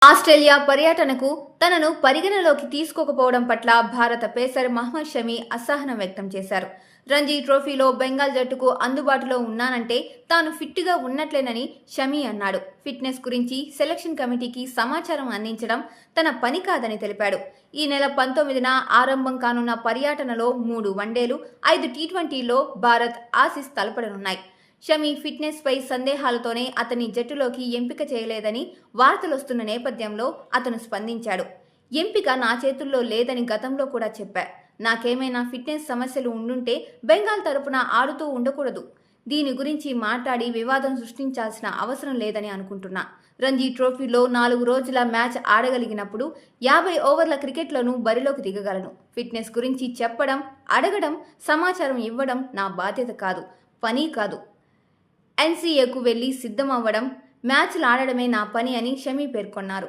Australia పర్యటనకు తనను పరిగణలోకి తీసుకోకపోవడం పట్ల భారత పేసర్ మహ్మద్ షమి అసహనం వ్యక్తం చేశారు. రంజీ ట్రోఫీలో బెంగాల్ జట్టుకు అందుబాటులో ఉన్నానంటే తాను ఫిట్గా ఉన్నట్లేనని షమి అన్నాడు. ఫిట్నెస్ గురించి సెలక్షన్ కమిటీకి సమాచారం అందించడం తన పని కాదని తెలిపాడు. ఈ నెల 19న ఆరంభం కానున్న పర్యటనలో 3 వన్డేలు, 5 టీ20లో భారత్, ఆసీస్ తలపడనున్నాయి. షమి ఫిట్నెస్ పై సందేహాలతోనే అతని జట్టులోకి ఎంపిక చేయలేదని వార్తలొస్తున్న నేపథ్యంలో అతను స్పందించాడు. ఎంపిక నా చేతుల్లో లేదని గతంలో కూడా చెప్పా. నాకేమైనా ఫిట్నెస్ సమస్యలు ఉండుంటే బెంగాల్ తరపున ఆడుతూ ఉండకూడదు. దీని గురించి మాట్లాడి వివాదం సృష్టించాల్సిన అవసరం లేదని అనుకుంటున్నా. రంజీ ట్రోఫీలో 4 రోజుల మ్యాచ్ ఆడగలిగినప్పుడు 50 ఓవర్ల క్రికెట్లోనూ బరిలోకి దిగగలను. ఫిట్నెస్ గురించి చెప్పడం, అడగడం, సమాచారం ఇవ్వడం నా బాధ్యత కాదు, పని కాదు. ఎన్సీఏకు వెళ్లి సిద్ధమవ్వడం, మ్యాచ్లాడడమే నా పని అని షమి పేర్కొన్నారు.